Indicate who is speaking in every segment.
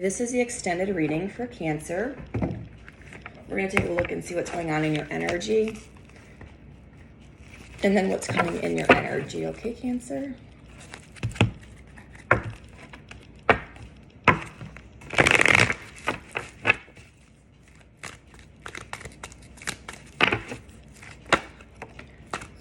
Speaker 1: This is the extended reading for Cancer. We're going to take a look and see what's going on in your energy. And then what's coming in your energy. Okay, Cancer?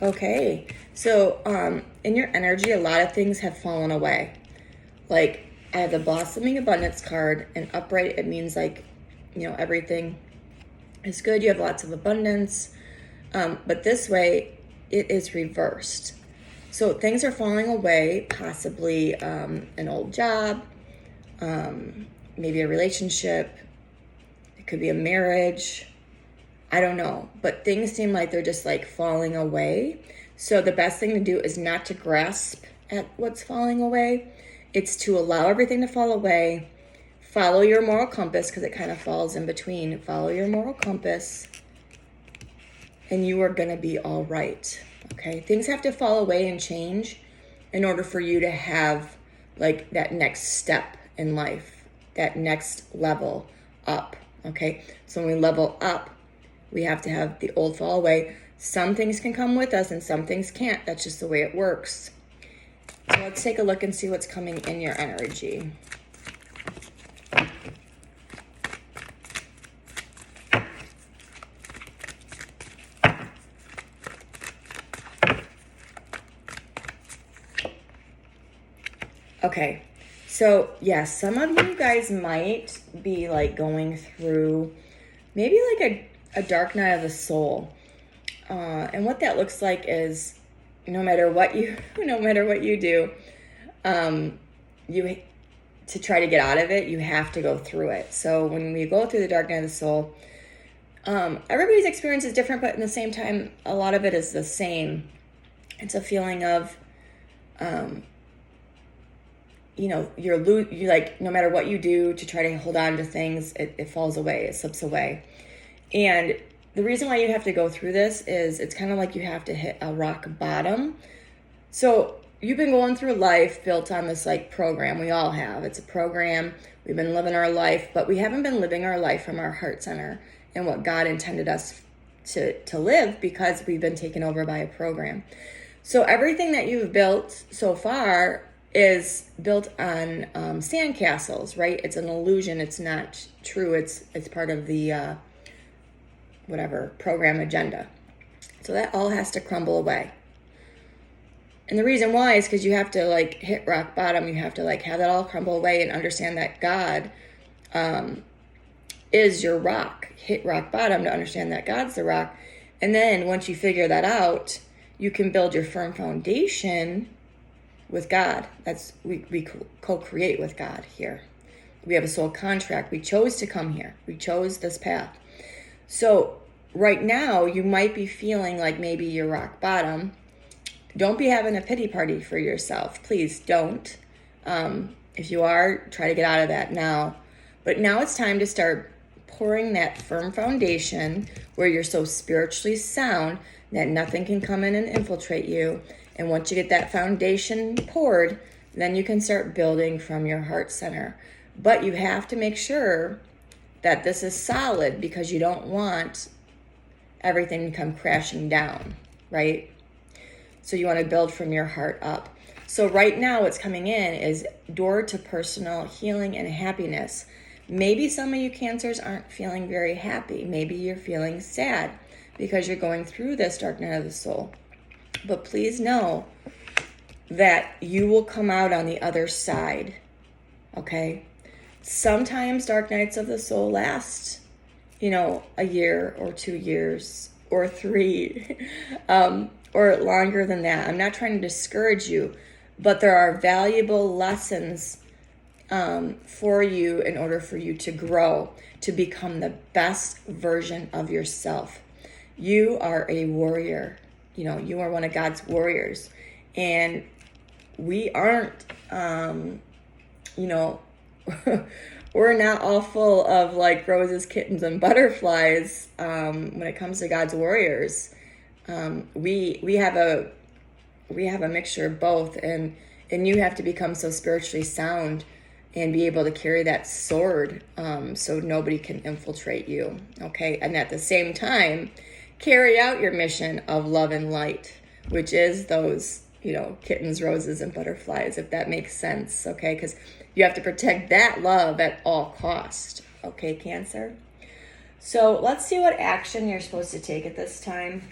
Speaker 1: Okay, so in your energy, a lot of things have fallen away. Like, I have the Blossoming Abundance card, and upright, it means like, everything is good. You have lots of abundance. But this way, it is reversed. So things are falling away, possibly an old job, maybe a relationship. It could be a marriage. I don't know. But things seem like they're just like falling away. So the best thing to do is not to grasp at what's falling away. It's to allow everything to fall away. Follow your moral compass, because it kind of falls in between. Follow your moral compass, and you are going to be all right. Okay? Things have to fall away and change in order for you to have like that next step in life, that next level up. Okay? So when we level up, we have to have the old fall away. Some things can come with us and some things can't. That's just the way it works. So let's take a look and see what's coming in your energy. Okay, so yes, some of you guys might be like going through maybe like a dark night of the soul. And what that looks like is no matter what you do, to try to get out of it, you have to go through it. So when we go through the dark night of the soul, everybody's experience is different, but in the same time, a lot of it is the same. It's a feeling of, you're like, no matter what you do to try to hold on to things, it falls away, it slips away. And the reason why you have to go through this is it's kind of like you have to hit a rock bottom. So you've been going through life built on this like program. We all have. It's a program. We've been living our life, but we haven't been living our life from our heart center and what God intended us to live, because we've been taken over by a program. So everything that you've built so far is built on sandcastles, right? It's an illusion. It's not true. It's part of the whatever program agenda. So that all has to crumble away. And the reason why is because you have to like hit rock bottom. You have to like have that all crumble away and understand that God is your rock. Hit rock bottom to understand that God's the rock. And then once you figure that out, you can build your firm foundation with God. We co-create with God here. We have a soul contract. We chose to come here. We chose this path. So right now you might be feeling like maybe you're rock bottom. Don't be having a pity party for yourself. Please don't. If you are, try to get out of that now. But now it's time to start pouring that firm foundation where you're so spiritually sound that nothing can come in and infiltrate you. And once you get that foundation poured, then you can start building from your heart center. But you have to make sure that this is solid, because you don't want everything to come crashing down, right? So you want to build from your heart up. So right now what's coming in is door to personal healing and happiness. Maybe some of you Cancers aren't feeling very happy. Maybe you're feeling sad because you're going through this dark night of the soul. But please know that you will come out on the other side, okay? Sometimes dark nights of the soul last, a year or 2 years or 3, or longer than that. I'm not trying to discourage you, but there are valuable lessons for you in order for you to grow, to become the best version of yourself. You are a warrior. You are one of God's warriors. And we aren't, we're not all full of like roses, kittens, and butterflies when it comes to God's warriors. We have a mixture of both, and you have to become so spiritually sound and be able to carry that sword, so nobody can infiltrate you, okay? And at the same time, carry out your mission of love and light, which is those, kittens, roses, and butterflies, if that makes sense, okay? Because you have to protect that love at all cost, okay, Cancer? So let's see what action you're supposed to take at this time.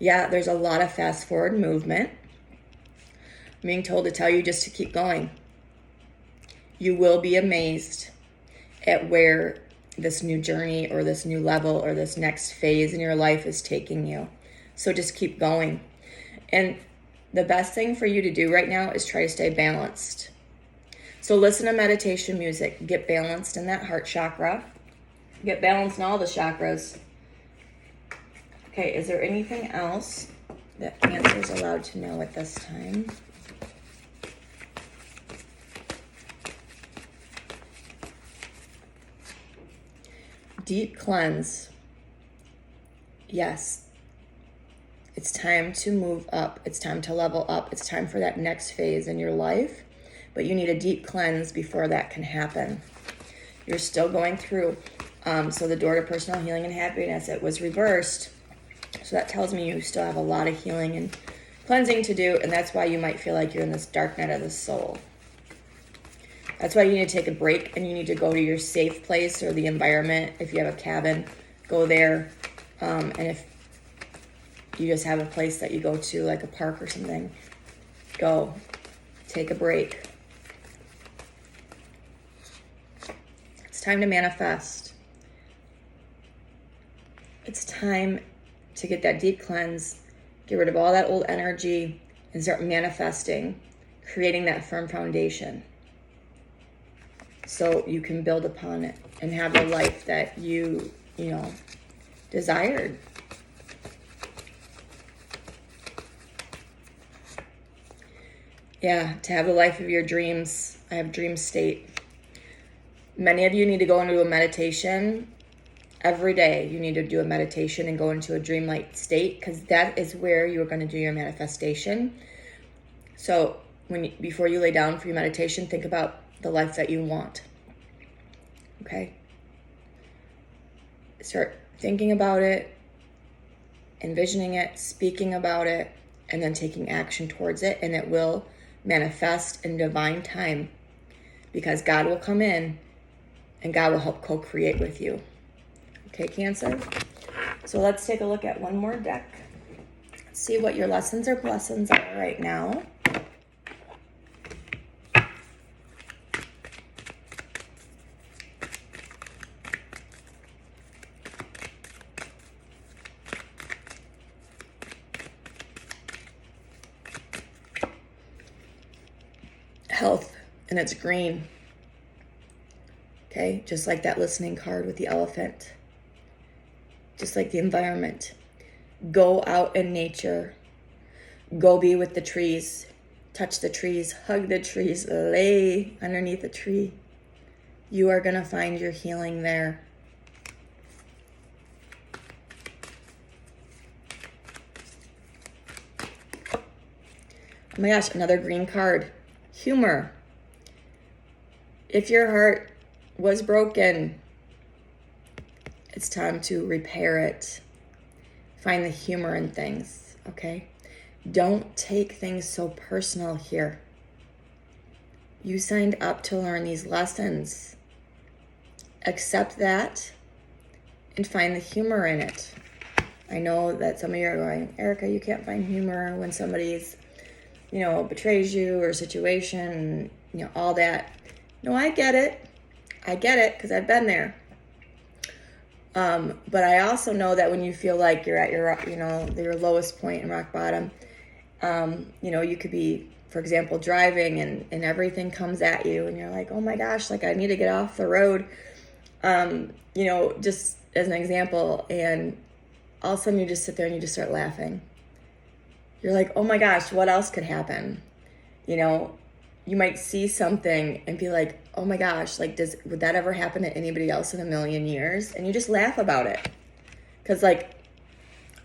Speaker 1: Yeah, there's a lot of fast forward movement. I'm being told to tell you just to keep going. You will be amazed at where this new journey or this new level or this next phase in your life is taking you. So just keep going. And the best thing for you to do right now is try to stay balanced. So listen to meditation music. Get balanced in that heart chakra. Get balanced in all the chakras. Okay, is there anything else that Cancer is allowed to know at this time? Deep cleanse. Yes. It's time to move up. It's time to level up. It's time for that next phase in your life. But you need a deep cleanse before that can happen. You're still going through. So the door to personal healing and happiness, it was reversed. So that tells me you still have a lot of healing and cleansing to do. And that's why you might feel like you're in this dark night of the soul. That's why you need to take a break and you need to go to your safe place or the environment. If you have a cabin, go there. And if you just have a place that you go to, like a park or something, go. Take a break. It's time to manifest. It's time to get that deep cleanse, get rid of all that old energy, and start manifesting, creating that firm foundation so you can build upon it and have the life that you desired. Yeah, to have the life of your dreams. I have dream state. Many of you need to go into a meditation every day. You need to do a meditation and go into a dreamlike state, because that is where you're going to do your manifestation. So before you lay down for your meditation, think about the life that you want. Okay? Start thinking about it, envisioning it, speaking about it, and then taking action towards it, and it will manifest in divine time, because God will come in and God will help co-create with you. Okay, Cancer? So let's take a look at one more deck. See what your lessons or blessings are right now. Health, and it's green. Okay, just like that listening card with the elephant. Just like the environment. Go out in nature. Go be with the trees. Touch the trees, hug the trees, lay underneath a tree. You are going to find your healing there. Oh my gosh, another green card. Humor. If your heart was broken, it's time to repair it. Find the humor in things, okay? Don't take things so personal here. You signed up to learn these lessons. Accept that and find the humor in it. I know that some of you are going, Erica, you can't find humor when somebody's betrays you or situation, all that. No, I get it. I get it, because I've been there. But I also know that when you feel like you're at your lowest point in rock bottom, you could be, for example, driving and everything comes at you and you're like, oh my gosh, like I need to get off the road. Just as an example, and all of a sudden you just sit there and you just start laughing. you're like, oh my gosh, what else could happen? You know, you might see something and be like, oh my gosh, like, would that ever happen to anybody else in a million years? And you just laugh about it. Because, like,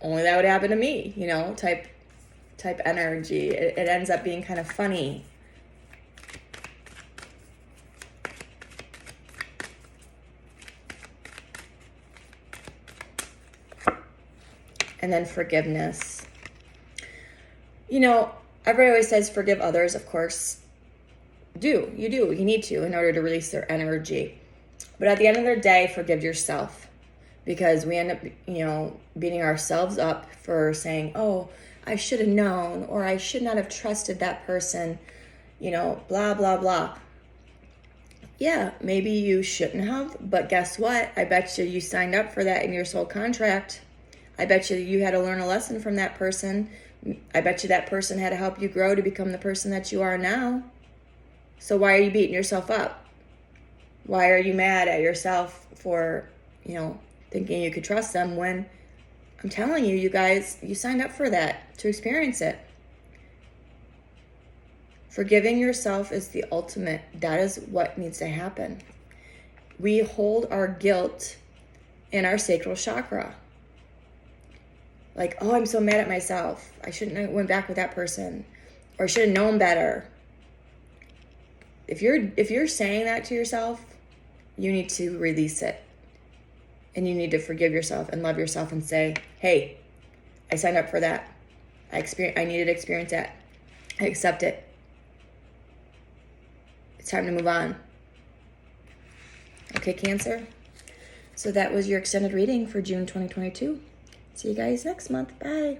Speaker 1: only that would happen to me, you know, type energy. It ends up being kind of funny. And then forgiveness. You know, everybody always says forgive others, of course. You need to in order to release their energy. But at the end of the day, forgive yourself. Because we end up, you know, beating ourselves up for saying, oh, I should have known, or I should not have trusted that person, you know, blah, blah, blah. Yeah, maybe you shouldn't have, but guess what? I bet you signed up for that in your soul contract. I bet you had to learn a lesson from that person. I bet you that person had to help you grow to become the person that you are now. So why are you beating yourself up? Why are you mad at yourself for, you know, thinking you could trust them when I'm telling you, you guys, you signed up for that to experience it. Forgiving yourself is the ultimate. That is what needs to happen. We hold our guilt in our sacral chakra. Like, oh, I'm so mad at myself. I shouldn't have went back with that person, or should have known better. If you're saying that to yourself, you need to release it. And you need to forgive yourself and love yourself and say, hey, I signed up for that. I needed to experience that. I accept it. It's time to move on. Okay, Cancer? So that was your extended reading for June 2022. See you guys next month. Bye.